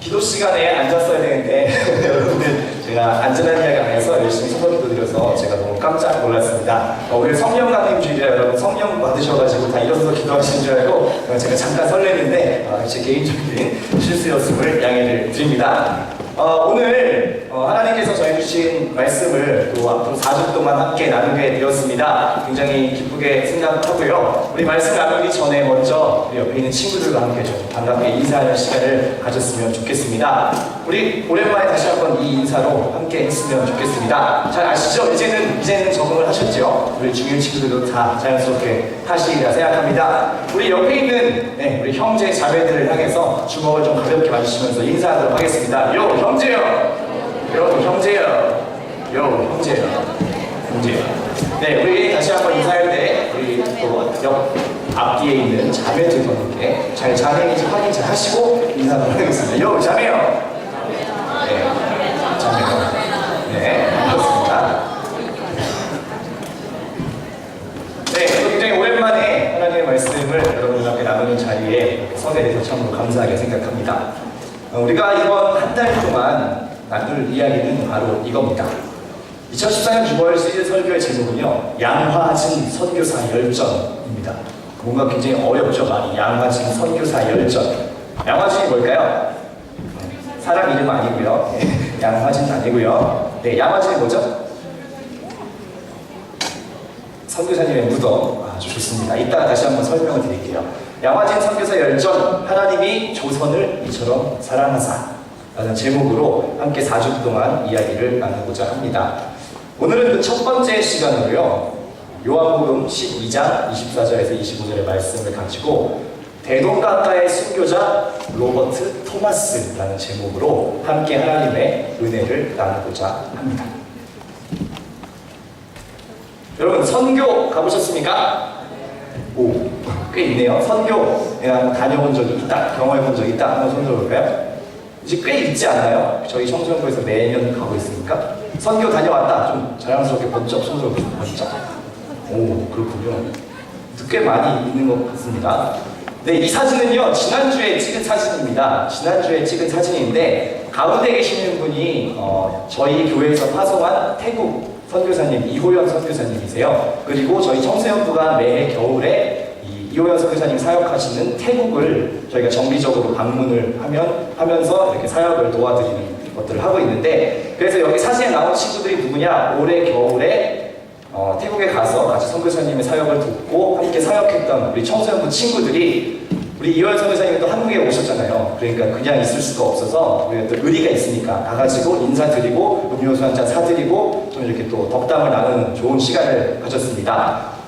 기도 시간에 앉았어야 되는데 여러분들 제가 안전한 이야기 안 해서 열심히 성경 기도 드려서 제가 너무 깜짝 놀랐습니다. 오늘 성령 강림 주일이라 여러분 성령 받으셔가지고 다 일어서서 기도하시는 줄 알고 제가 잠깐 설레는데 제 개인적인 실수였음을 양해를 드립니다. 오늘 하나님께서 저희 주신 말씀을 또 앞으로 4주 동안 함께 나누게 되었습니다. 굉장히 기쁘게 생각하고요. 우리 말씀 나누기 전에 먼저 우리 옆에 있는 친구들과 함께 좀 반갑게 인사하는 시간을 가졌으면 좋겠습니다. 우리 오랜만에 다시 한번 이 인사로 함께 했으면 좋겠습니다. 잘 아시죠? 이제는 적응을 하셨죠? 우리 중일 친구들도 다 자연스럽게 하시리라 생각합니다. 우리 옆에 있는 우리 형제 자매들을 향해서 주먹을 좀 가볍게 맞으시면서 인사하도록 하겠습니다. 요 형제요! 요 형제요! 요 형제요! 형제요! 네, 우리 다시 한번 인사할 때 우리 또 옆 앞뒤에 있는 자매들과 함께 잘 자매인지 확인 잘 하시고 인사하도록 하겠습니다. 요 자매요! 네, 자매요. 네, 반갑습니다. 네, 굉장히 오랜만에 하나님의 말씀을 여러분과 함께 나누는 자리에 서게 돼서 참으로 감사하게 생각합니다. 우리가 이번 한 달 동안 나눌 이야기는 바로 이겁니다. 2014년 6월 시즌 설교의 제목은요, 양화진 선교사 열전입니다. 뭔가 굉장히 어렵죠, 말이. 양화진 선교사 열전. 양화진이 뭘까요? 사람 이름 아니고요. 양화진 아니고요. 네, 양화진이 뭐죠? 선교사님의 무덤. 아주 좋습니다. 이따가 다시 한번 설명을 드릴게요. 양화진 선교사 열전, 하나님이 조선을 이처럼 사랑하사 라는 제목으로 함께 4주 동안 이야기를 나누고자 합니다. 오늘은 그 첫 번째 시간으로요, 요한복음 12장 24절에서 25절의 말씀을 가지고 대동강가의 순교자 로버트 토마스라는 제목으로 함께 하나님의 은혜를 나누고자 합니다. 여러분, 선교 가보셨습니까? 오, 꽤 있네요. 선교 다녀본 적이 있다, 경험해본 적이 있다. 한번 손 들어볼까요? 이제 꽤 있지 않나요? 저희 청소년부에서 매년 가고 있으니까. 선교 다녀왔다. 좀 자랑스럽게 번쩍 손 들어보세요. 번쩍. 오, 그렇군요. 꽤 많이 있는 것 같습니다. 네, 이 사진은요, 지난주에 찍은 사진입니다. 지난주에 찍은 사진인데, 가운데 계시는 분이 저희 교회에서 파송한 태국 선교사님, 이호연 선교사님이세요. 그리고 저희 청소년부가 매해 겨울에 이호연 선교사님 사역하시는 태국을 저희가 정기적으로 방문을 하면서 이렇게 사역을 도와드리는 것들을 하고 있는데, 그래서 여기 사진에 나온 친구들이 누구냐? 올해 겨울에 태국에 가서 같이 선교사님의 사역을 돕고 함께 사역했던 우리 청소년부 친구들이, 우리 이호연 선교사님이 또 한국에 오셨잖아요. 그러니까 그냥 있을 수가 없어서 우리가 또 의리가 있으니까 가가지고 인사드리고 음료수 한잔 사드리고 좀 이렇게 또 덕담을 나누는 좋은 시간을 가졌습니다.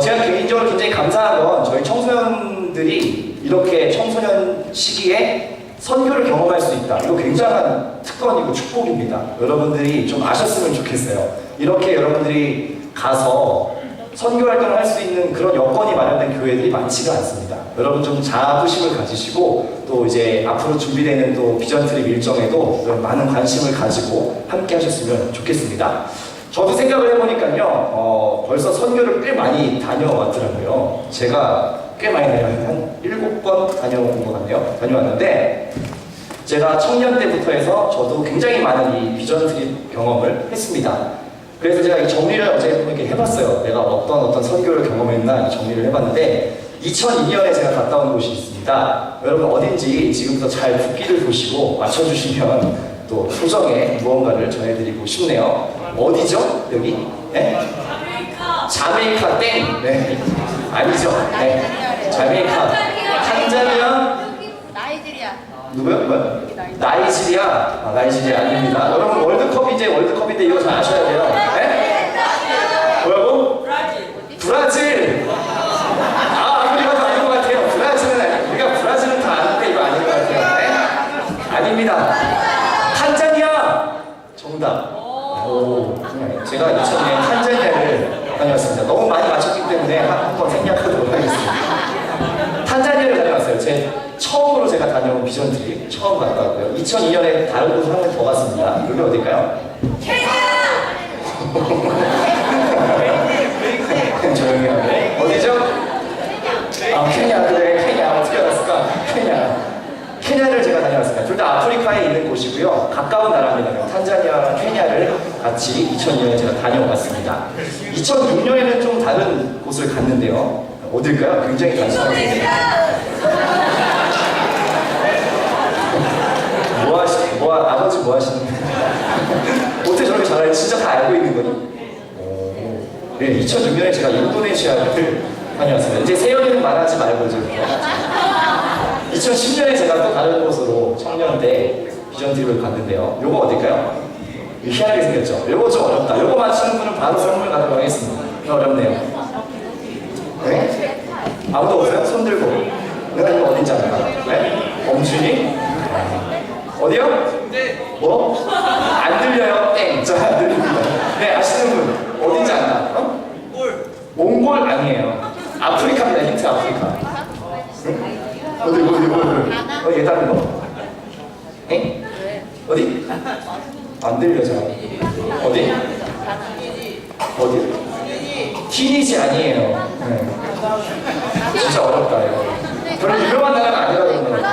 제가 개인적으로 굉장히 감사한 건 저희 청소년들이 이렇게 청소년 시기에 선교를 경험할 수 있다. 이거 굉장한 특권이고 축복입니다. 여러분들이 좀 아셨으면 좋겠어요. 이렇게 여러분들이 가서 선교 활동을 할 수 있는 그런 여건이 마련된 교회들이 많지가 않습니다. 여러분 좀 자부심을 가지시고 또 이제 앞으로 준비되는 또 비전 트립 일정에도 많은 관심을 가지고 함께 하셨으면 좋겠습니다. 저도 생각을 해보니까요, 벌써 선교를 꽤 많이 다녀왔더라고요. 제가 꽤 많이 한 7번 다녀온 것 같네요. 다녀왔는데, 제가 청년 때부터 해서 저도 굉장히 많은 이 비전 트립 경험을 했습니다. 그래서 제가 이 정리를 어제 이렇게 해봤어요. 내가 어떤 선교를 경험했나 정리를 해봤는데, 2002년에 제가 갔다 온 곳이 있습니다. 여러분 어딘지 지금부터 잘 붓기를 보시고 맞춰주시면 또 소정의 무언가를 전해드리고 싶네요. 어디죠? 여기? 네? 자메이카 땡! 네. 아니죠? 네. 자메이카. 탄자니아? 나이지리아. 누구요? 뭐요? 나이지리아? 나이지리아 아닙니다. 여러분 월드컵인데 이거 잘 아셔야 돼요. 네? 뭐라고? 브라질! 아무리가 더 아닌 것 같아요. 브라질은 아니에요. 우리가 브라질은 다 아는데 이거 아닌 것 같아요. 네? 아닙니다. 탄자니아! 정답. 오, 제가 2000년에 탄자니아를 다녀왔습니다. 너무 많이 맞췄기 때문에 한번 생략하도록 하겠습니다. 탄자니아를 다녀왔어요. 제 처음으로 제가 다녀온 비전 트립 처음 갔다 왔고요. 2002년에 다른 곳을 한 번 더 갔습니다. 여기 어딜까요? 조용히 하고. 어디죠? 케냐. 그래, 케냐. 어떻게 알았을까? 케냐. 케냐를 제가 다녀왔습니다. 둘 다 아프리카에 있는 곳이고요. 가까운 나라입니다. 탄자니아와 케냐를 같이 2002년에 제가 다녀왔습니다. 2006년에는 좀 다른 곳을 갔는데요. 어딜까요? 굉장히 단순하게. 아버지 뭐 하시는 거예요? 어떻게 저렇게 잘해요? 진짜 다 알고 있는 거니? 네, 2006년에 제가 인도네시아를 다녀왔습니다. 이제 세연이는 말하지 말고 좀. 2010년에 제가 또 다른 곳으로 청년 때 비전 트립을 갔는데요. 요거 어딜까요? 희한하게 생겼죠? 요거 좀 어렵다. 요거 맞추는 분은 바로 선물 가도록 하겠습니다. 어렵네요. 네? 아무도 없어요? 손 들고. 내가 이거 어딘지 알까? 네? 엄준이? 어디요? 뭐? 안 들려요? 땡! 저 안 들립니다. 네, 아시는 분 어딘지 안다? 어? 몽골 아니에요. 아프리카입니다. 힌트 아프리카. 응? 어디? 얘 다른 거? 에? 어디? 안 들려, 잘. 어디? 어디? 티니지 아니에요. 네. 진짜 어렵다, 이거. 별로 유명한 나라가 아니라 그러는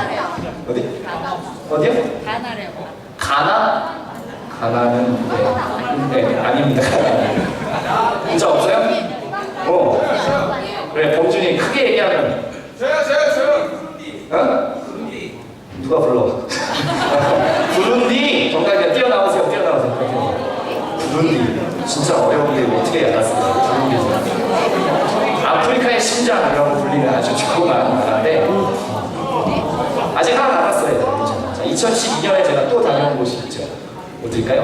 어디? 어디요? 가나래요. 가나? 가나는 네, 아닙니다. 진짜 없어요? 그래, 범준이 크게 얘기하면 저요. 어? 누가 불러? 부룬디! 정답이야. 뛰어나오세요. 부룬디. 진짜 어려운데 어떻게 알았어요? 부룬디. 아프리카의 심장이라고 불리는 아주 조그마한 나라인데 아직 하나 남았어요. 자, 2012년에 제가 또 다녀온 곳이 있죠. 어딜까요?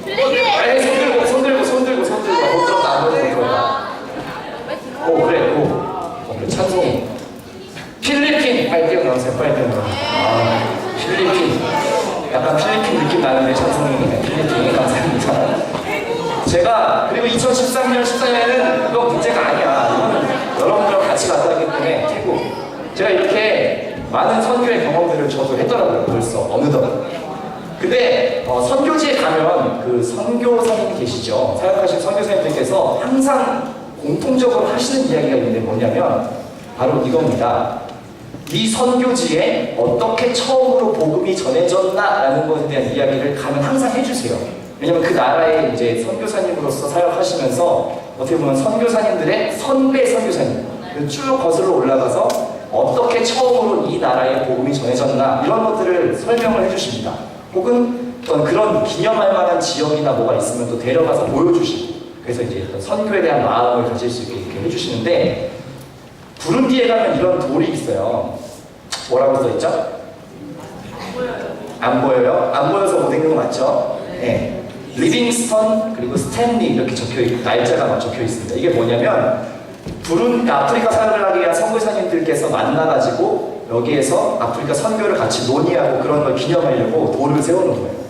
에이, 손 들고 못 들었다, 안 들었다. 그래, 찬송이. 필리핀! 빨리 뛰어나오세요. 필리핀. 약간 필리핀 느낌 나는데 찬송이 필리핀. 감사합니다. 제가 그리고 2013년, 14년에는 그거 문제가 아니야. 이거는 여러분들과 같이 갔다 왔기 때문에 태국. 제가 이렇게 많은 선교의 경험들을 저도 했더라고요. 벌써 어느덧. 근데 선교지에 가면 그 선교사님이 계시죠. 사역하신 선교사님들께서 항상 공통적으로 하시는 이야기가 있는데 뭐냐면 바로 이겁니다. 이 선교지에 어떻게 처음으로 복음이 전해졌나라는 것에 대한 이야기를 가면 항상 해주세요. 왜냐면 그 나라의 이제 선교사님으로서 사역하시면서 어떻게 보면 선교사님들의 선배 선교사님 쭉 거슬러 올라가서 어떻게 처음으로 이 나라의 복음이 전해졌나 이런 것들을 설명을 해주십니다. 혹은 어떤 그런 기념할 만한 지역이나 뭐가 있으면 또 데려가서 보여주시고 그래서 이제 선교에 대한 마음을 가질 수 있게 이렇게 해주시는데 부룬디에 가면 이런 돌이 있어요. 뭐라고 써있죠? 안 보여요? 안 보여서 못 읽는 거 맞죠? 네. 리빙스턴 그리고 스탠리 이렇게 적혀있고 날짜가 적혀 있습니다. 이게 뭐냐면 아프리카 사역을 하기 위한 선교사님들께서 만나가지고 여기에서 아프리카 선교를 같이 논의하고 그런 걸 기념하려고 돌을 세우는 거예요.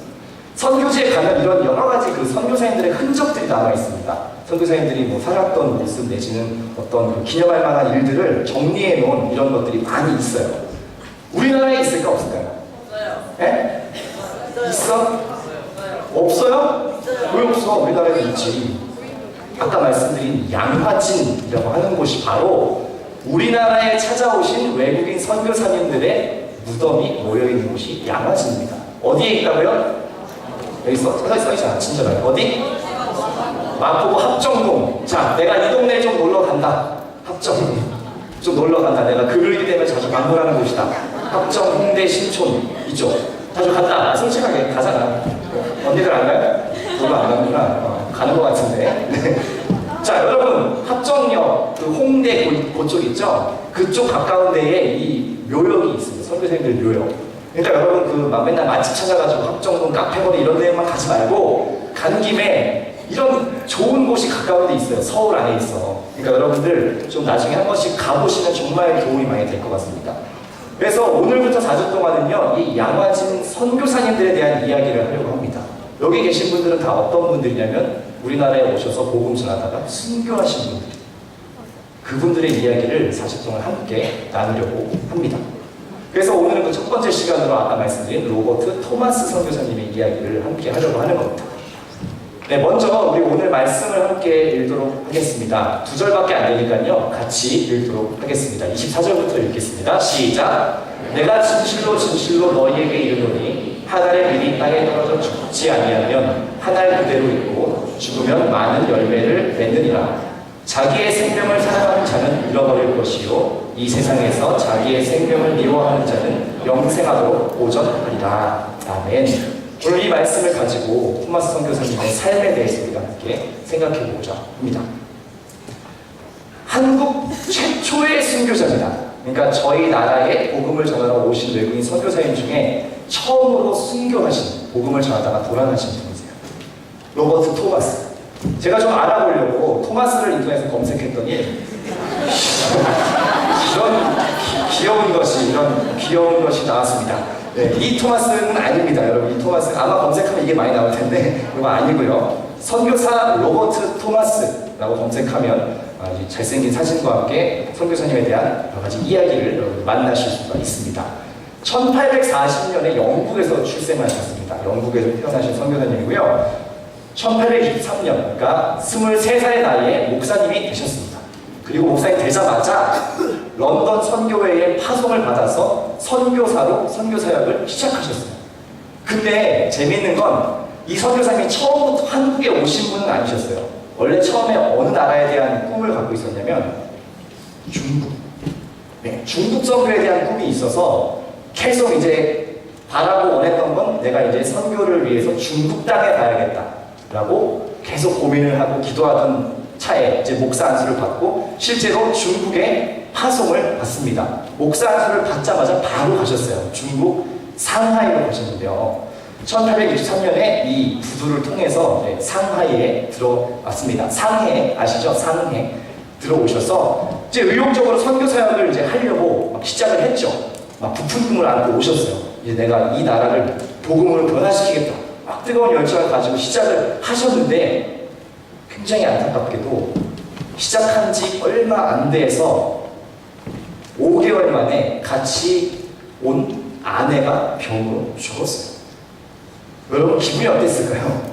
선교지에 가면 이런 여러 가지 그 선교사님들의 흔적들이 남아 있습니다. 선교사님들이 뭐 살았던 모습 내지는 어떤 그 기념할 만한 일들을 정리해 놓은 이런 것들이 많이 있어요. 우리나라에 있을까 없을까요? 없어요. 예? 있어? 없어요? 왜 없어? 우리나라에 있지. 아까 말씀드린 양화진이라고 하는 곳이 바로 우리나라에 찾아오신 외국인 선교사님들의 무덤이 모여있는 곳이 양화진입니다. 어디에 있다고요? 여기 써있잖아. 친절하게. 어디? 마포구 합정동. 자, 내가 이 동네에 좀 놀러 간다. 합정. 좀 놀러 간다. 내가 그늘이 되면 자주 방문하는 곳이다. 합정, 홍대, 신촌 이쪽. 자주 갔다. 솔직하게 가잖아. 언니들 안 가요? 놀러 안 가는구나. 가는 것 같은데. 네. 자, 여러분 합정역 그 홍대 그쪽 있죠? 그쪽 가까운 데에 이 묘역이 있습니다. 선교사님들 묘역. 그러니까 여러분 그 맨날 맛집 찾아가지고 합정동 카페거리 이런 데만 가지 말고 간 김에 이런 좋은 곳이 가까운 데 있어요. 서울 안에 있어. 그러니까 여러분들 좀 나중에 한 번씩 가보시면 정말 도움이 많이 될 것 같습니다. 그래서 오늘부터 4주 동안은요 이 양화진 선교사님들에 대한 이야기를 하려고 합니다. 여기 계신 분들은 다 어떤 분들이냐면 우리나라에 오셔서 복음 전하다가 순교하신 분들, 그분들의 이야기를 4주 동안 함께 나누려고 합니다. 그래서 오늘은 그 첫 번째 시간으로 아까 말씀드린 로버트 토마스 선교사님의 이야기를 함께 하려고 하는 겁니다. 네, 먼저 우리 오늘 말씀을 함께 읽도록 하겠습니다. 2절밖에 안 되니까요 같이 읽도록 하겠습니다. 24절부터 읽겠습니다. 시작! 내가 진실로 진실로 너희에게 이르노니 한 알의 밀이 땅에 떨어져 죽지 아니하면 한 알 그대로 있고 죽으면 많은 열매를 맺느니라. 자기의 생명을 사랑하는 자는 잃어버릴 것이요 이 세상에서 자기의 생명을 미워하는 자는 영생하도록 보전하리라. 아멘. 오늘 이 말씀을 가지고 토마스 선교사님의 삶에 대해서 우리가 함께 생각해 보고자 합니다. 한국 최초의 순교자입니다. 그러니까 저희 나라에 복음을 전하러 오신 외국인 선교사님 중에 처음으로 순교하신, 복음을 전하다가 돌아가신 분이세요. 로버트 토마스. 제가 좀 알아보려고 토마스를 인터넷에서 검색했더니 이런 귀여운 것이 나왔습니다. 네, 이 토마스는 아닙니다. 여러분, 이 토마스 아마 검색하면 이게 많이 나올 텐데 그거 아니고요. 선교사 로버트 토마스라고 검색하면 잘생긴 사진과 함께 선교사님에 대한 여러 가지 이야기를 여러분 만나실 수가 있습니다. 1840년에 영국에서 출생하셨습니다. 영국에서 태어나신 선교사님이고요. 1823년, 그러니까 23살의 나이에 목사님이 되셨습니다. 그리고 목사님 되자마자 런던 선교회의 파송을 받아서 선교사로 선교사역을 시작하셨어요. 근데 재미있는 건 이 선교사님이 처음부터 한국에 오신 분은 아니셨어요. 원래 처음에 어느 나라에 대한 꿈을 갖고 있었냐면 중국. 네, 중국 선교에 대한 꿈이 있어서 계속 이제 바라고 원했던 건 내가 이제 선교를 위해서 중국 땅에 가야겠다라고 계속 고민을 하고 기도하던 차에 이제 목사 안수를 받고 실제로 중국에 파송을 받습니다. 목사 안수를 받자마자 바로 가셨어요. 중국 상하이로 가셨는데요. 1863년에 이 부두를 통해서 상하이에 들어왔습니다. 상해 아시죠? 상해 들어오셔서 이제 의욕적으로 선교 사역을 이제 하려고 막 시작을 했죠. 막 부푼 꿈을 안고 오셨어요. 이제 내가 이 나라를 복음으로 변화시키겠다. 막 뜨거운 열정을 가지고 시작을 하셨는데 굉장히 안타깝게도 시작한 지 얼마 안 돼서 5개월 만에 같이 온 아내가 병으로 죽었어요. 여러분 기분이 어땠을까요?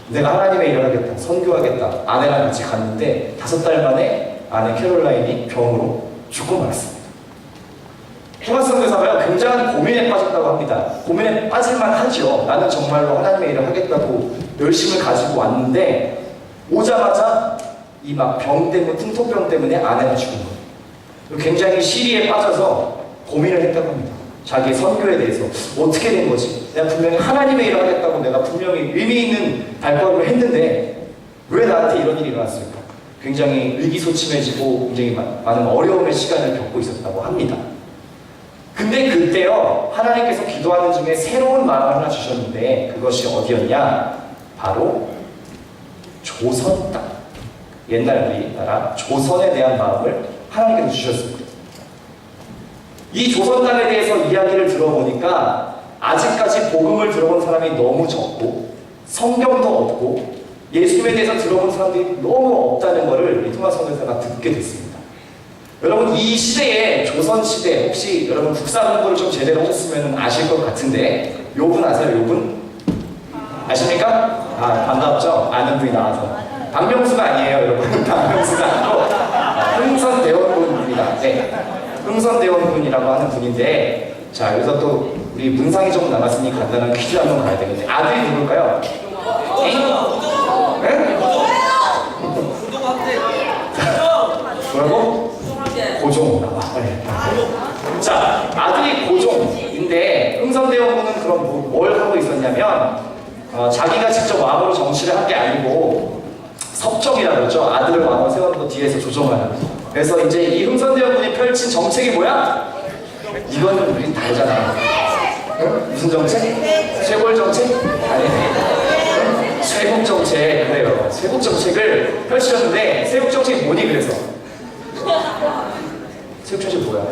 내가 하나님의 일을 하겠다, 선교하겠다, 아내랑 같이 갔는데 5달 만에 아내 캐롤라인이 병으로 죽고 말았습니다. 토마스 선교사가 굉장한 고민에 빠졌다고 합니다. 고민에 빠질만 하죠. 나는 정말로 하나님의 일을 하겠다고 열심을 가지고 왔는데 오자마자 이 막 병 때문에, 풍토병 때문에 아내가 죽은 거예요. 굉장히 시리에 빠져서 고민을 했다고 합니다. 자기의 선교에 대해서 어떻게 된 거지? 내가 분명히 하나님의 일을 하겠다고 내가 분명히 의미 있는 발걸음을 했는데 왜 나한테 이런 일이 일어났을까? 굉장히 의기소침해지고 굉장히 많은 어려움의 시간을 겪고 있었다고 합니다. 근데 그때요, 하나님께서 기도하는 중에 새로운 마음을 하나 주셨는데 그것이 어디였냐? 바로 조선 땅. 옛날 우리나라 조선에 대한 마음을 하나님께서 주셨습니다. 이 조선 땅에 대해서 이야기를 들어보니까 아직까지 복음을 들어본 사람이 너무 적고 성경도 없고 예수님에 대해서 들어본 사람들이 너무 없다는 것을 이 토마스 선교사가 듣게 됐습니다. 여러분 이 시대에 조선 시대 혹시 여러분 국사 공부를 좀 제대로 하셨으면 아실 것 같은데 요분 아세요? 요분? 아십니까? 아 반갑죠? 아는 분이 나와서 박명수가 아니에요 여러분. 박명수가 아니고 흥선대원군입니다. 네. 흥선대원군이라고 하는 분인데 자 여기서 또 우리 문상이 좀 남았으니 간단한 퀴즈 한번 가야 되겠네. 아들이 누굴까요? 네? 뭐라고? 고종. 자 아들이 고종인데 흥선대원군은 그럼 뭘 하고 있었냐면 자기가 직접 왕으로 정치를 한 게 아니고 섭정이라고 그러죠. 아들을 왕으로 세워놓고 뒤에서 조정하는. 그래서 이제 이 흥선대원군이 펼친 정책이 뭐야? 이거는 우리 다 알잖아. 응? 무슨 정책? 쇄골 정책? 아니. 응? 쇄국 정책. 그래요. 쇄국 정책을 펼치셨는데 쇄국 정책이 뭐니 그래서? 쇄국 정책이 뭐야?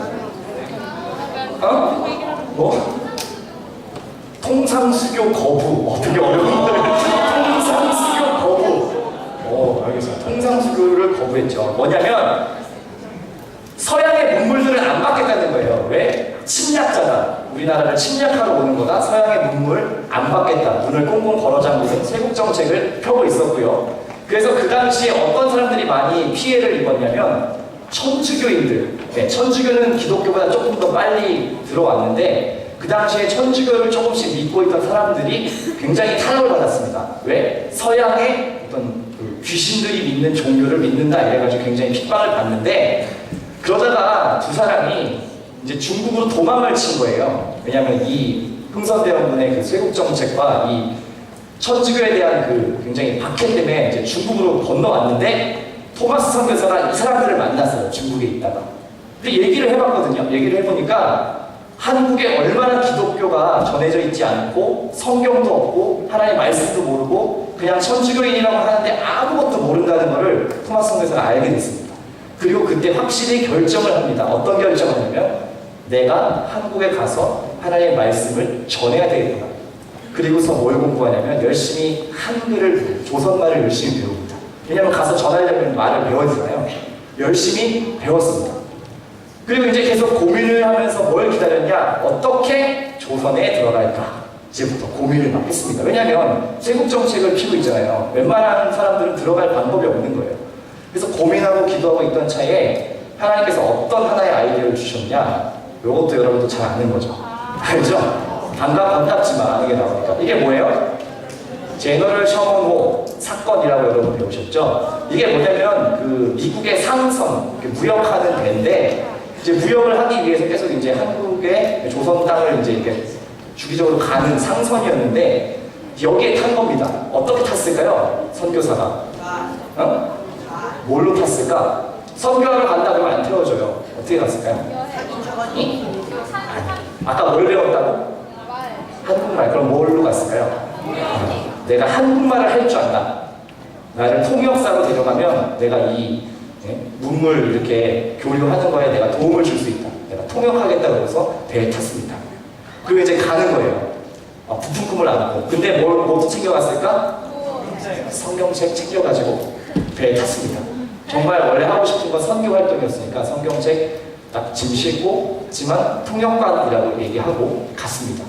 뭐? 통상수교 거부. 되게 어려운 걸. 통상수교 거부. 알겠습니다. 통상수교를 거부했죠. 뭐냐면 서양의 문물들을 안 받겠다는 거예요. 왜? 침략자다. 우리나라를 침략하러 오는 거다. 서양의 문물 안 받겠다. 문을 꽁꽁 걸어 잠그는 쇄국 정책을 펴고 있었고요. 그래서 그 당시에 어떤 사람들이 많이 피해를 입었냐면 천주교인들, 천주교는 기독교보다 조금 더 빨리 들어왔는데 그 당시에 천주교를 조금씩 믿고 있던 사람들이 굉장히 타락을 받았습니다. 왜? 서양의 어떤 그 귀신들이 믿는 종교를 믿는다 이래가지고 굉장히 핍박을 받는데 그러다가 두 사람이 이제 중국으로 도망을 친 거예요. 왜냐하면 이 흥선대원군의 그 쇄국 정책과 이 천주교에 대한 그 굉장히 박해 때문에 이제 중국으로 건너왔는데 토마스 선교사가 이 사람들을 만났어요. 중국에 있다가. 근데 얘기를 해봤거든요. 얘기를 해보니까 한국에 얼마나 기독교가 전해져 있지 않고 성경도 없고 하나님의 말씀도 모르고 그냥 천주교인이라고 하는데 아무것도 모른다는 것을 토마스 선교사가 알게 됐습니다. 그리고 그때 확실히 결정을 합니다. 어떤 결정을 하냐면 내가 한국에 가서 하나님의 말씀을 전해야 되겠구나. 그리고서 뭘 공부하냐면 열심히 한글을, 조선말을 열심히 배웁니다. 왜냐하면 가서 전하려면 말을 배워야 되잖아요. 열심히 배웠습니다. 그리고 이제 계속 고민을 하면서 뭘 기다렸냐? 어떻게 조선에 들어갈까? 이제부터 고민을 막 했습니다. 왜냐하면 쇄국정책을 피고 있잖아요. 웬만한 사람들은 들어갈 방법이 없는 거예요. 그래서 고민하고 기도하고 있던 차에 하나님께서 어떤 하나의 아이디어를 주셨냐? 이것도 여러분도 잘 아는 거죠. 알죠? 반갑지만 이게 나오니까. 이게 뭐예요? 제너럴 셔먼호 사건이라고 여러분 배우셨죠? 이게 뭐냐면 그 미국의 상선, 무역하는 배인데 이제 무역을 하기 위해서 계속 이제 한국의 조선 땅을 이제 이렇게 주기적으로 가는 상선이었는데 여기에 탄 겁니다. 어떻게 탔을까요? 선교사가. 뭘로 탔을까? 선교하러 간다 그러면 안 태워줘요. 어떻게 갔을까요? 응? 아까 뭘 배웠다고? 한국말. 그럼 뭘로 갔을까요? 내가 한국말을 할 줄 안다. 나를 통역사로 데려가면 내가 이 문물 이렇게 교류하는 거에 내가 도움을 줄 수 있다. 내가 통역하겠다 그래서 배에 탔습니다. 그리고 이제 가는 거예요. 부품금을 안고. 근데 뭐도 챙겨갔을까? 성경책 챙겨가지고 배에 탔습니다. 정말 원래 하고 싶은 건 선교 활동이었으니까 성경책 딱 짐 싣고 하지만 통역관이라고 얘기하고 갔습니다.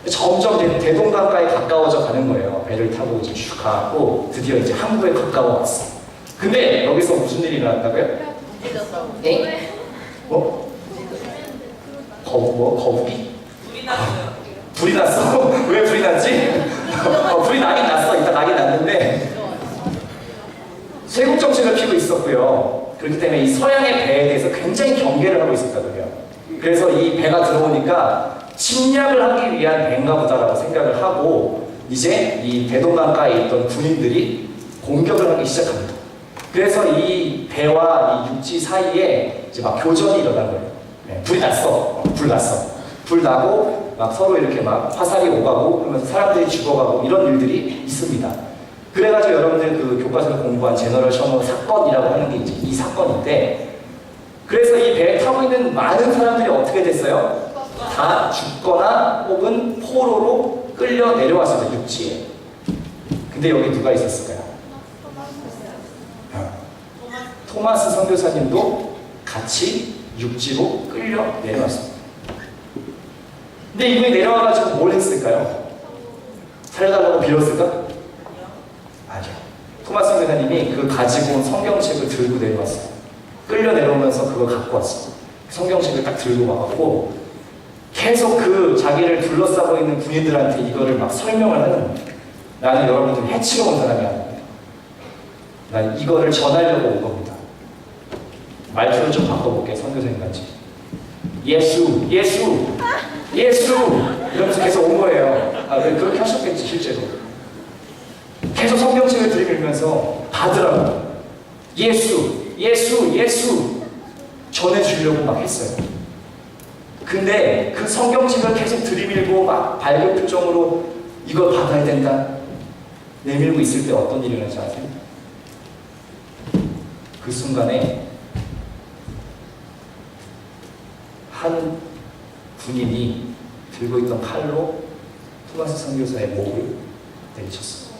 점점 대동강가에 가까워져 가는 거예요. 배를 타고 이제 쭉 가고 드디어 이제 한국에 가까워 왔어. 근데 여기서 무슨 일이 일어났다고요? 네? 뭐? 거북이? 불이 났어? 왜 불이 났지? 불이 나긴 났어. 이따 나긴 났는데 쇄국 정책을 피고 있었고요. 그렇기 때문에 이 서양의 배에 대해서 굉장히 경계를 하고 있었다고요. 그래서 이 배가 들어오니까 침략을 하기 위한 배인가 보다라고 생각을 하고 이제 이 대동강가에 있던 군인들이 공격을 하기 시작합니다. 그래서 이 배와 이 육지 사이에 이제 막 교전이 일어난 거예요. 불이 났어. 불 나고 막 서로 이렇게 막 화살이 오가고 그러면서 사람들이 죽어가고 이런 일들이 있습니다. 그래가지고 여러분들 그 교과서를 공부한 제너럴 셔먼 사건이라고 하는 게 이제 이 사건인데 그래서 이 배에 타고 있는 많은 사람들이 어떻게 됐어요? 다 죽거나 혹은 포로로 끌려 내려왔습니다. 육지에. 근데 여기 누가 있었을까요? 토마스 선교사님도 같이 육지로 끌려 내려왔습니다. 근데 이분이 내려와가지고 뭘 했을까요? 살려달라고 빌었을까? 아니요. 토마스 선교사님이 그 가지고 온 성경책을 들고 내려왔어요. 끌려 내려오면서 그걸 갖고 왔어요. 성경책을 딱 들고 와갖고 계속 그 자기를 둘러싸고 있는 군인들한테 이거를 막 설명을 하는 거예요. 나는 여러분들 해치러 온 사람이 아닙니다. 난 이거를 전하려고 온 겁니다. 말투를 좀 바꿔볼게요. 선교사님 같이. 예수 이러면서 계속 온 거예요. 그렇게 하셨겠지 실제로. 계속 성경책을 들이밀면서 받으라고 예수 전해주려고 막 했어요. 근데 그 성경책을 계속 들이밀고 막 밝은 표정으로 이걸 받아야 된다 내밀고 있을 때 어떤 일이 일어나지 아세요? 그 순간에 한 군인이 들고 있던 칼로 토마스 선교사의 목을 내리쳤어요.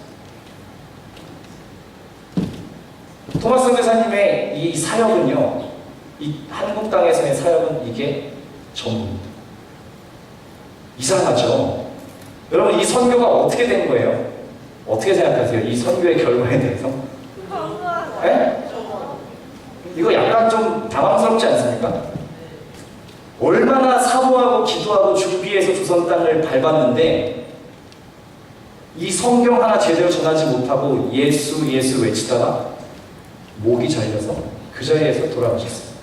토마스 선교사님의 이 사역은요, 이 한국 땅에서의 사역은 이게 전부입니다. 이상하죠? 여러분 이 선교가 어떻게 된 거예요? 어떻게 생각하세요? 이 선교의 결과에 대해서? 네? 이거 약간 좀 당황스럽지 않습니까? 얼마나 사모하고 기도하고 준비해서 조선 땅을 밟았는데 이 성경 하나 제대로 전하지 못하고 예수 예수 외치다가 목이 잘려서 그 자리에서 돌아가셨어요.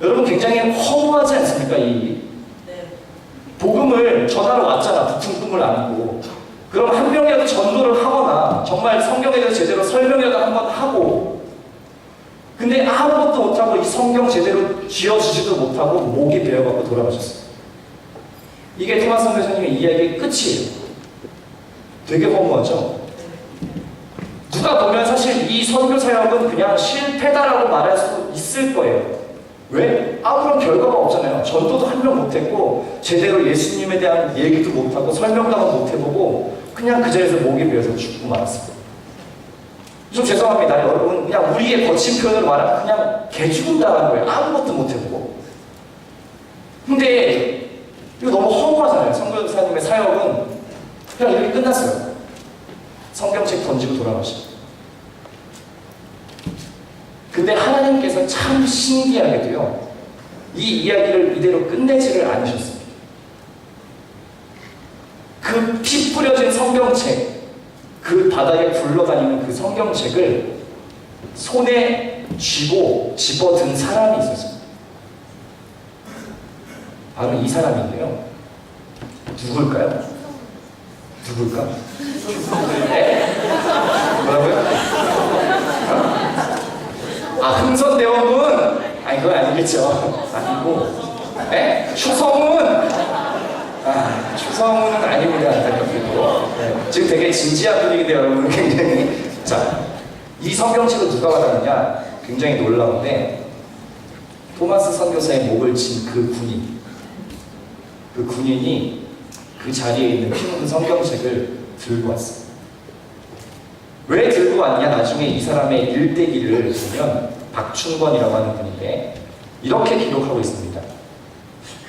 여러분 굉장히 허무하지 않습니까? 이 복음을 전하러 왔잖아. 부푼 꿈을 안고. 그럼 한 명이라도 전도를 하거나 정말 성경에 대해서 제대로 설명이라도 한번 하고, 근데 아무것도 못하고 이 성경 제대로 쥐어주지도 못하고 목이 베어갖고 돌아가셨어요. 이게 토마스 선교사님의 이야기의 끝이에요. 되게 허무하죠? 누가 보면 사실 이 선교 사역은 그냥 실패다라고 말할 수 있을 거예요. 왜? 아무런 결과가 없잖아요. 전도도 한 명 못했고 제대로 예수님에 대한 얘기도 못하고 설명도 한번 못해보고 그냥 그 자리에서 목이 베어서 죽고 말았어요. 좀 죄송합니다. 여러분 그냥 우리의 거친 표현으로 말하면 그냥 개죽은다라는 거예요. 아무것도 못해보고. 근데 이거 너무 허무하잖아요. 선교사님의 사역은 그냥 이렇게 끝났어요. 성경책 던지고 돌아가시고. 근데 하나님께서 참 신기하게도요, 이 이야기를 이대로 끝내지를 않으셨습니다. 그 피 뿌려진 성경책, 그 바닥에 굴러다니는 그 성경책을 손에 쥐고 집어든 사람이 있었습니다. 바로 이 사람인데요. 누굴까요? 누굴까? 네? 뭐라고요? 아, 흥선대원군? 아니, 그건 아니겠죠. 아니고. 에? 추성훈? 아, 추성훈은 아닙니다. 안타깝게도. 네. 지금 되게 진지한 분위기인데, 여러분 굉장히. 자, 이 성경책을 누가 받았느냐? 굉장히 놀라운데, 토마스 선교사의 목을 친 그 군인. 그 군인이 그 자리에 있는 피 묻은 성경책을 들고 왔어요. 왜 들고 왔냐? 나중에 이 사람의 일대기를 보면 박춘권이라고 하는 분인데 이렇게 기록하고 있습니다.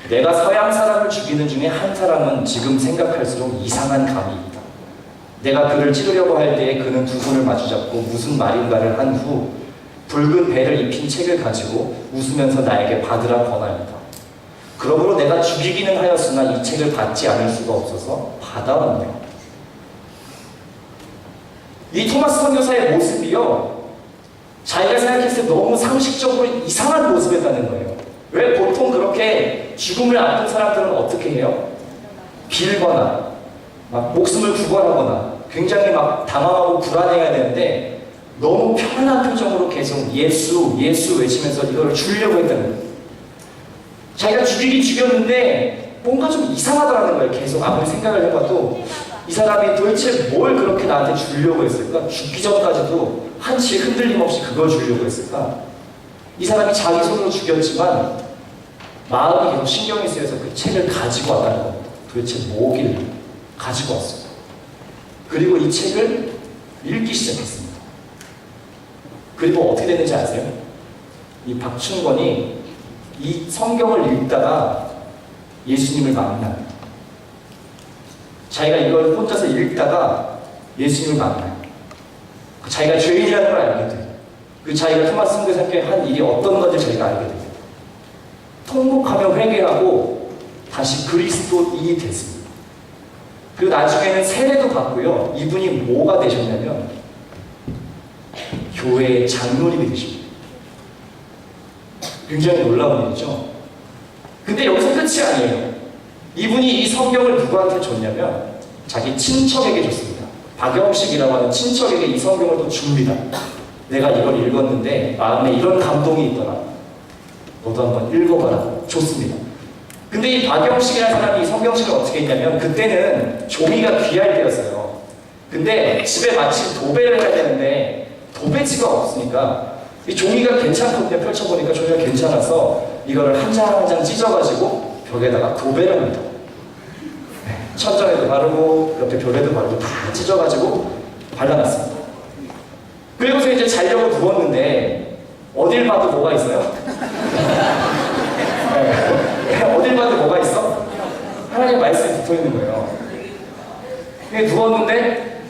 내가 서양 사람을 죽이는 중에 한 사람은 지금 생각할수록 이상한 감이 있다. 내가 그를 찌르려고 할 때에 그는 두 손을 마주잡고 무슨 말인가를 한 후 붉은 배를 입힌 책을 가지고 웃으면서 나에게 받으라 권합니다. 그러므로 내가 죽이기는 하였으나 이 책을 받지 않을 수가 없어서 받아왔네요. 이 토마스 선교사의 모습이요, 자기가 생각했을 때 너무 상식적으로 이상한 모습이었다는 거예요. 왜 보통 그렇게 죽음을 앞둔 사람들은 어떻게 해요? 빌거나 막 목숨을 구걸하거나 굉장히 막 당황하고 불안해야 되는데 너무 편한 표정으로 계속 예수 예수 외치면서 이거를 주려고 했다는 거예요. 자기가 죽이긴 죽였는데 뭔가 좀 이상하더라는 거예요. 계속 아무리 생각을 해봐도 이 사람이 도대체 뭘 그렇게 나한테 주려고 했을까? 죽기 전까지도 한치의 흔들림 없이 그걸 주려고 했을까? 이 사람이 자기 손으로 죽였지만 마음이 계속 신경이 쓰여서 그 책을 가지고 왔다는 겁니다. 도대체 뭐길래 가지고 왔어요. 그리고 이 책을 읽기 시작했습니다. 그리고 어떻게 됐는지 아세요? 이 박춘권이 이 성경을 읽다가 예수님을 만납니다. 자기가 이걸 혼자서 읽다가 예수님을 만나요. 자기가 죄인이라는 걸 알게 돼요. 그 자기가 토마스 선교사님께 한 일이 어떤 건지 자기가 알게 돼요. 통곡하며 회개하고 다시 그리스도인이 됐습니다. 그리고 나중에는 세례도 받고요. 이분이 뭐가 되셨냐면 교회의 장로님이 되십니다. 굉장히 놀라운 일이죠. 근데 여기서 끝이 아니에요. 이분이 이 성경을 누구한테 줬냐면 자기 친척에게 줬습니다. 박영식이라고 하는 친척에게 이 성경을 또 줍니다. 내가 이걸 읽었는데 마음에 이런 감동이 있더라. 너도 한번 읽어봐라. 좋습니다. 근데 이 박영식이라는 사람이 이 성경책을 어떻게 했냐면 그때는 종이가 귀할 때였어요. 근데 집에 마침 도배를 해야 되는데 도배지가 없으니까 이 종이가 괜찮거든요. 펼쳐보니까 종이가 괜찮아서 이거를 한 장 한 장 찢어가지고 벽에다가 도배를 합니다. 천장에도 바르고 옆에 벽에도 바르고 다 찢어가지고 발라놨습니다. 그리고서 이제 자려고 누웠는데 어딜 봐도 뭐가 있어요? 어딜 봐도 뭐가 있어? 하나님의 말씀이 붙어있는 거예요. 누웠는데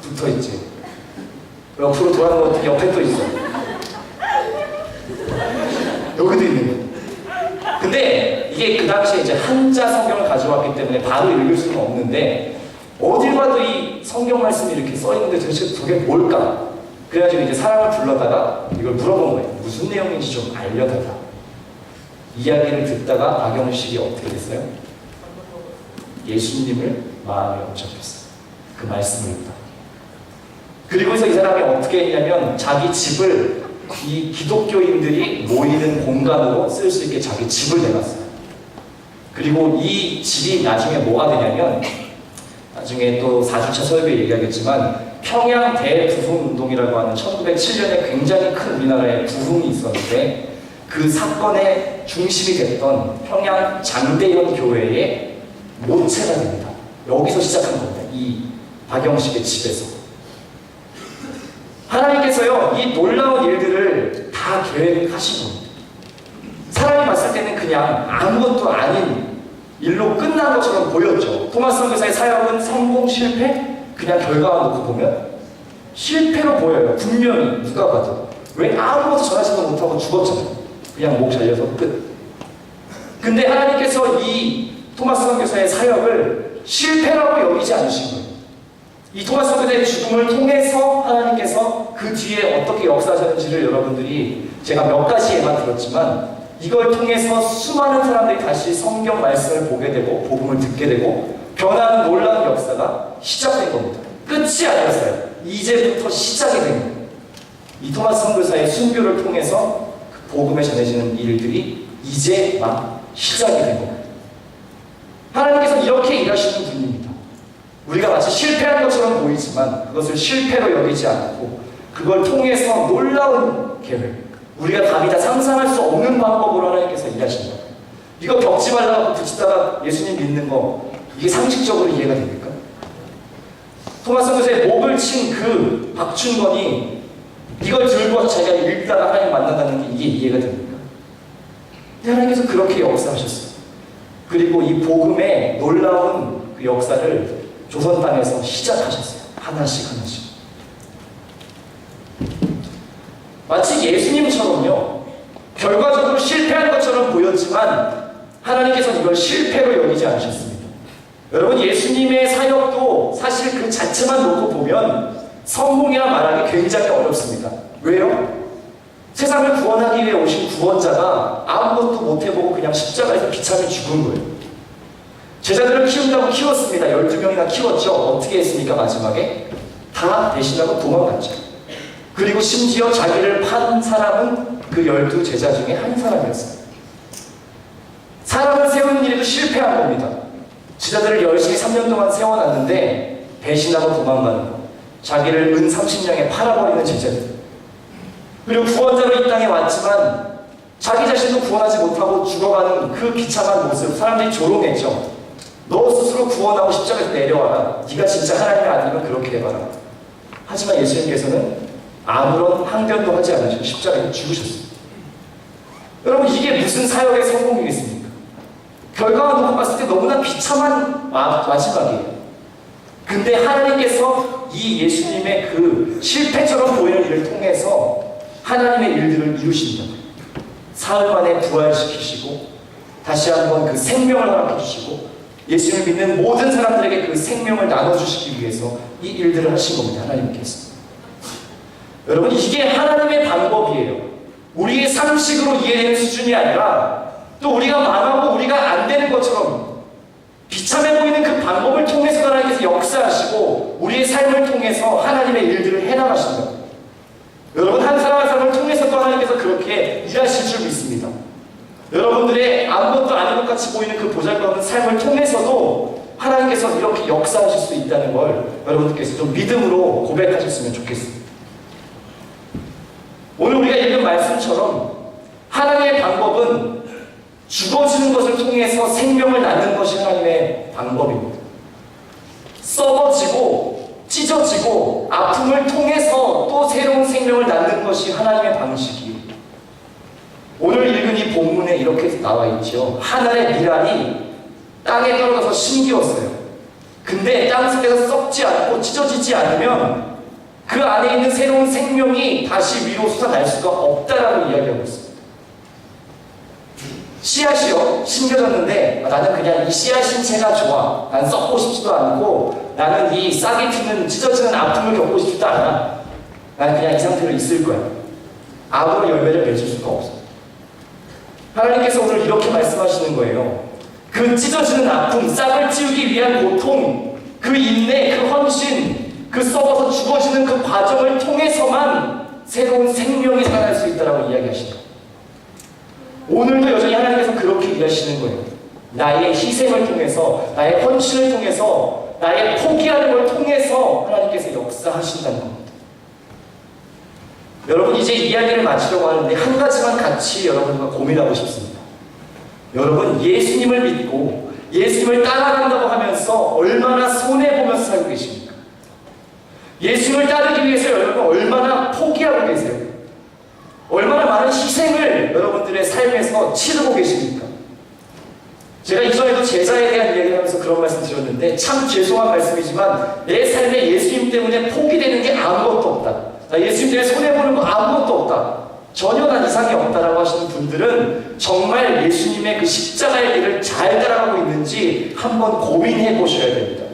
붙어있지. 옆으로 돌아가는 것 옆에 또 있어. 여기도 있는 거예요. 근데 이게 그 당시에 이제 한자 성경을 가져왔기 때문에 바로 읽을 수는 없는데 어딜 봐도 이 성경 말씀이 이렇게 써 있는데 도대체 저게 뭘까? 그래가지고 이제 사람을 불러다가 이걸 물어본 거예요. 무슨 내용인지 좀 알려달라. 이야기를 듣다가 박영식이 어떻게 됐어요? 예수님을 마음에 얹혀켰어요. 그 말씀을 듣다. 그리고서 이 사람이 어떻게 했냐면 자기 집을 이 기독교인들이 모이는 공간으로 쓸 수 있게 자기 집을 내놨어요. 그리고 이 집이 나중에 뭐가 되냐면 나중에 또 4주차 설교에 얘기하겠지만 평양 대부흥운동이라고 하는 1907년에 굉장히 큰 우리나라에 부흥이 있었는데 그 사건의 중심이 됐던 평양 장대현 교회의 모체가 됩니다. 여기서 시작한 겁니다. 이 박영식의 집에서. 하나님께서요, 이 놀라운 일들을 다 계획하신 겁니다. 사람이 봤을 때는 그냥 아무것도 아닌 일로 끝난 것처럼 보였죠. 토마스 선교사의 사역은 성공, 실패? 그냥 결과만 놓고 보면 실패로 보여요. 분명히 누가 봐도. 왜 아무것도 전하지도 못하고 죽었잖아요. 그냥 목 잘려서 끝. 근데 하나님께서 이 토마스 선교사의 사역을 실패라고 여기지 않으신 거예요. 이 토마스 선교사의 죽음을 통해서 하나님께서 그 뒤에 어떻게 역사하셨는지를 여러분들이 제가 몇 가지 예만 들었지만 이걸 통해서 수많은 사람들이 다시 성경 말씀을 보게 되고 복음을 듣게 되고 변하는 놀라운 역사가 시작된 겁니다. 끝이 아니었어요. 이제부터 시작이 된 거예요. 이 토마스 선교사의 순교를 통해서 그 복음에 전해지는 일들이 이제 막 시작이 된 겁니다. 하나님께서 이렇게 일하시는 분입니다. 우리가 마치 실패한 것처럼 보이지만 그것을 실패로 여기지 않고 그걸 통해서 놀라운 계획, 우리가 감히 다 상상할 수 없는 방법으로 하나님께서 일하신다. 이거 벽지 발라갖고 붙이다가 예수님 믿는 거 이게 상식적으로 이해가 됩니까? 토마스 선교사의 목을 친 그 박춘건이 이걸 들고 와서 자기가 읽다가 하나님 만난다는 게 이게 이해가 됩니까? 하나님께서 그렇게 역사하셨어요. 그리고 이 복음의 놀라운 그 역사를 조선 땅에서 시작하셨어요. 하나씩 하나씩. 마치 예수님처럼요. 결과적으로 실패한 것처럼 보였지만 하나님께서는 이걸 실패로 여기지 않으셨습니다. 여러분 예수님의 사역도 사실 그 자체만 놓고 보면 성공이라 말하기 굉장히 어렵습니다. 왜요? 세상을 구원하기 위해 오신 구원자가 아무것도 못해보고 그냥 십자가에서 비참히 죽은 거예요. 제자들을 키운다고 키웠습니다. 12명이나 키웠죠. 어떻게 했습니까? 마지막에 다 대신하고 도망갔죠. 그리고 심지어 자기를 판 사람은 그 12제자 중에 한 사람이었어요. 사람을 세우는 일에도 실패한 겁니다. 제자들을 열심히 3년 동안 세워놨는데 배신하고 도망가는 거. 자기를 은 30냥에 팔아버리는 제자들. 그리고 구원자로 이 땅에 왔지만 자기 자신도 구원하지 못하고 죽어가는 그 비참한 모습. 사람들이 조롱했죠. 너 스스로 구원하고 십자가에서 내려와라. 네가 진짜 하나님의 아들이면 그렇게 해봐라. 하지만 예수님께서는 아무런 항변도 하지 않으시고 십자가에서 죽으셨습니다. 여러분 이게 무슨 사역의 성공이겠습니까? 결과가 놓고 봤을 때 너무나 비참한 마지막이에요. 근데 하나님께서 이 예수님의 그 실패처럼 보이는 일을 통해서 하나님의 일들을 이루신다. 사흘 만에 부활시키시고 다시 한번 그 생명을 허락해 주시고 예수님을 믿는 모든 사람들에게 그 생명을 나눠주시기 위해서 이 일들을 하신 겁니다. 하나님께서. 여러분 이게 하나님의 방법이에요. 우리의 상식으로 이해되는 수준이 아니라 또 우리가 망하고 우리가 안 되는 것처럼 비참해 보이는 그 방법을 통해서 하나님께서 역사하시고 우리의 삶을 통해서 하나님의 일들을 해나가신다. 여러분 한 사람 한 사람을 통해서도 하나님께서 그렇게 일하실 줄 믿습니다. 여러분들의 아무것도 아닌 것 같이 보이는 그 보잘것없는 삶을 통해서도 하나님께서 이렇게 역사하실 수 있다는 걸 여러분들께서 좀 믿음으로 고백하셨으면 좋겠습니다. 오늘 우리가 읽은 말씀처럼 하나님의 방법은 죽어지는 것을 통해서 생명을 낳는 것이 하나님의 방법입니다. 썩어지고 찢어지고 아픔을 통해서 또 새로운 생명을 낳는 것이 하나님의 방식이에요. 오늘 읽은 이 본문에 이렇게 나와 있죠. 하늘의 밀알이 땅에 떨어져서 심기었어요. 근데 땅 속에서 썩지 않고 찢어지지 않으면 그 안에 있는 새로운 생명이 다시 위로 솟아날 수가 없다라고 이야기하고 있습니다. 씨앗이요, 심겨졌는데 나는 그냥 이 씨앗 신체가 좋아. 난 썩고 싶지도 않고 나는 이 싹이 튀는 찢어지는 아픔을 겪고 싶지도 않아. 나는 그냥 이 상태로 있을 거야. 아무런 열매를 맺을 수가 없어. 하나님께서 오늘 이렇게 말씀하시는 거예요. 그 찢어지는 아픔, 싹을 틔우기 위한 고통, 그 인내, 그 헌신, 그 썩어서 죽어지는 그 과정을 통해서만 새로운 생명이 살아날 수 있다고 이야기하시는 거예요. 오늘도 여전히 하나님께서 그렇게 일하시는 거예요. 나의 희생을 통해서, 나의 헌신을 통해서, 나의 포기하는 걸 통해서 하나님께서 역사하신다는 겁니다. 여러분, 이제 이야기를 마치려고 하는데 한 가지만 같이 여러분과 고민하고 싶습니다. 여러분, 예수님을 믿고 예수님을 따라간다고 하면서 얼마나 손해보면서 살고 계십니까? 예수님을 따르기 위해서 여러분 얼마나 포기하고 계세요? 얼마나 많은 희생을 여러분들의 삶에서 치르고 계십니까? 제가 이전에도 제자에 대한 이야기를 하면서 그런 말씀 드렸는데 참 죄송한 말씀이지만 내 삶에 예수님 때문에 포기되는 게 아무것도 없다. 예수님 때문에 손해보는 거 아무것도 없다. 전혀 난 이상이 없다라고 하시는 분들은 정말 예수님의 그 십자가의 길을 잘 따라가고 있는지 한번 고민해 보셔야 됩니다.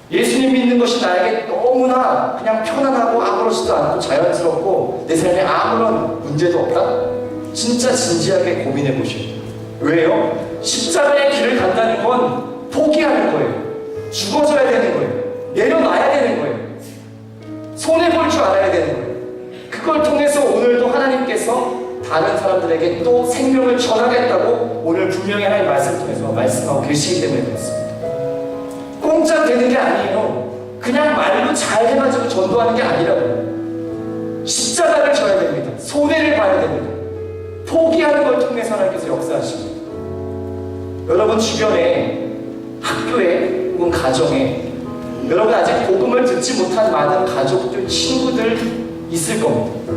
예수님 믿는 것이 나에게 너무나 그냥 편안하고 아무렇지도 않고 자연스럽고 내 삶에 아무런 문제도 없다? 진짜 진지하게 고민해 보셔야 돼요. 왜요? 십자가의 길을 간다는 건 포기하는 거예요. 죽어져야 되는 거예요. 내려놔야 되는 거예요. 손해볼 줄 알아야 되는 거예요. 그걸 통해서 오늘도 하나님께서 다른 사람들에게 또 생명을 전하겠다고 오늘 분명히 하나님 말씀을 통해서 말씀하고 계시기 때문에 그렇습니다. 공짜 되는 게 아니에요. 그냥 말로 잘 해가지고 전도하는 게 아니라고요. 십자가를 져야 됩니다. 손해를 봐야 됩니다. 포기하는 걸 통해서 하나님께서 역사하십니다. 여러분 주변에, 학교에 혹은 가정에 여러분 아직 복음을 듣지 못한 많은 가족들, 친구들 있을 겁니다.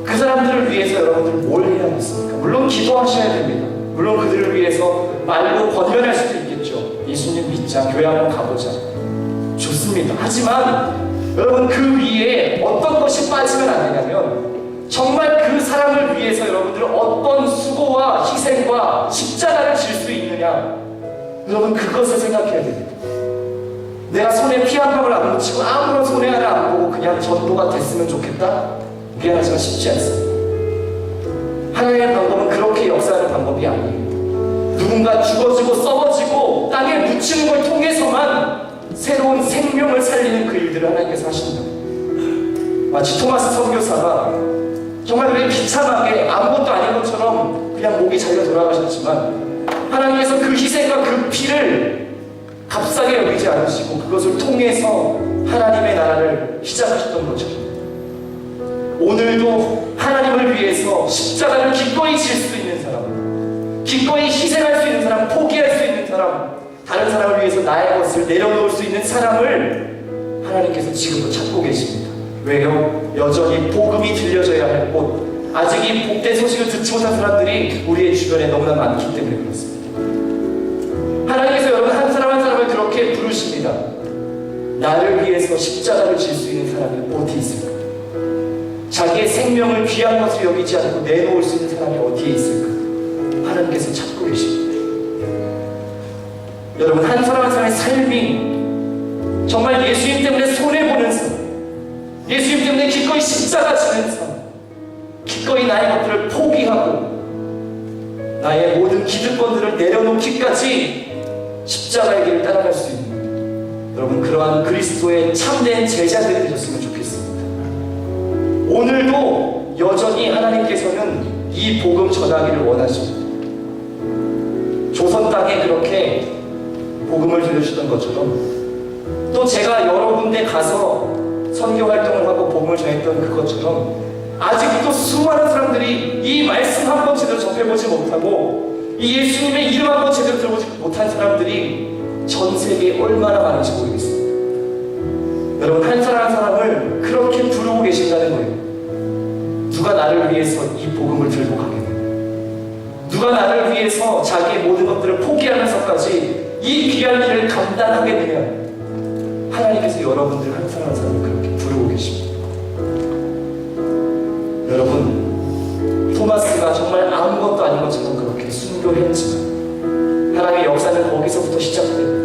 그 사람들을 위해서 여러분들 뭘 해야겠습니까? 물론 기도하셔야 됩니다. 물론 그들을 위해서 말로 권면할 수도 있겠죠. 예수님 믿자, 교회 한번 가보자. 좋습니다. 하지만 여러분 그 위에 어떤 것이 빠지면 안 되냐면 정말 그 사람을 위해서 여러분들 어떤 수고와 희생과 십자가를 질 수 있느냐, 여러분 그것을 생각해야 됩니다. 내가 손에 피 한 방울 안 묻히고 아무런 손해 하나 안 보고 그냥 전도가 됐으면 좋겠다? 미안하지만 쉽지 않습니다. 하나님의 방법은 그렇게 역사하는 방법이 아니에요. 누군가 죽어지고 썩어지고 땅에 묻히는 걸 통해서만 새로운 생명을 살리는 그 일들을 하나님께서 하신다. 마치 토마스 선교사가 정말 왜 비참하게 아무것도 아닌 것처럼 그냥 목이 잘려 돌아가셨지만 하나님께서 그 희생과 그 피를 값싸게 여기지 않으시고 그것을 통해서 하나님의 나라를 시작하셨던 것처럼 오늘도 하나님을 위해서 십자가를 기꺼이 질 수 있는 사람, 기꺼이 희생할 수 있는 사람, 포기할 수 있는 사람, 다른 사람을 위해서 나의 것을 내려놓을 수 있는 사람을 하나님께서 지금도 찾고 계십니다. 왜요? 여전히 복음이 들려져야 할 곳, 아직 이 복된 소식을 듣지 못한 사람들이 우리의 주변에 너무나 많기 때문에 그렇습니다. 하나님께서 여러분 한 사람 한 사람을 그렇게 부르십니다. 나를 위해서 십자가를 질 수 있는 사람이 어디 있을까? 자기의 생명을 귀한 것을 여기지 않고 내놓을 수 있는 사람이 어디에 있을까? 하나님께서 찾고 계십니다. 여러분 한 사람 한 사람의 삶이 정말 예수님 때문에 손해보는 삶, 예수님 때문에 기꺼이 십자가 지는 삶, 기꺼이 나의 것들을 포기하고 나의 모든 기득권들을 내려놓기까지 십자가의 길을 따라갈 수 있는 여러분 그러한 그리스도의 참된 제자들이 되셨으면 좋겠습니다. 오늘도 여전히 하나님께서는 이 복음 전하기를 원하십니다. 조선 땅에 그렇게 복음을 들려주셨던 것처럼 또 제가 여러 군데 가서 선교 활동을 하고 복음을 전했던 그것처럼 아직도 수많은 사람들이 이 말씀 한 번 제대로 접해보지 못하고 이 예수님의 이름 한 번 제대로 들어보지 못한 사람들이 전 세계에 얼마나 많은지 모르겠습니다. 여러분 한 사람 한 사람을 그렇게 부르고 계신다는 거예요. 누가 나를 위해서 이 복음을 들고 가겠느냐, 누가 나를 위해서 자기의 모든 것들을 포기하면서까지 이 귀한 길을 감당하겠느냐. 하나님께서 여러분들 한 사람 한 사람을 그렇게 부르고 계십니다. 여러분, 토마스가 정말 아무것도 아닌 것처럼 그렇게 순교했지만 하나님의 역사는 거기서부터 시작됩니다.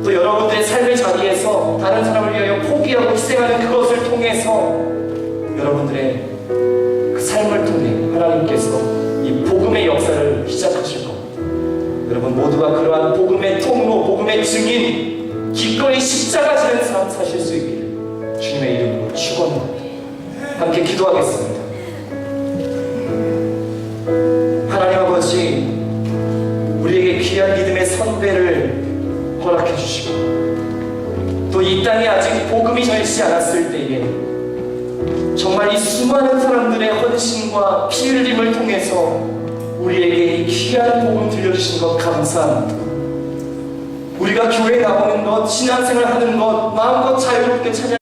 또 여러분들의 삶의 자리에서 다른 사람을 위하여 포기하고 희생하는 그것을 통해서 여러분들의 그 삶을 통해 하나님께서 이 복음의 역사를 시작하실 겁니다. 여러분 모두가 그러한 복음의 통로, 복음의 증인, 기꺼이 십자가 지는 삶 사실 수 있기를 주님의 이름으로 축원합니다. 함께 기도하겠습니다. 하나님 아버지, 우리에게 귀한 믿음의 선배를 허락해 주시고 또 이 땅에 아직 복음이 전해지지 않았을 때에 정말 이 수많은 사람들의 헌신과 피 흘림을 통해서 우리에게 이 귀한 복음 들려주신 것 감사합니다. 우리가 교회에 나오는 것, 신앙생활 하는 것, 마음껏 자유롭게 찬양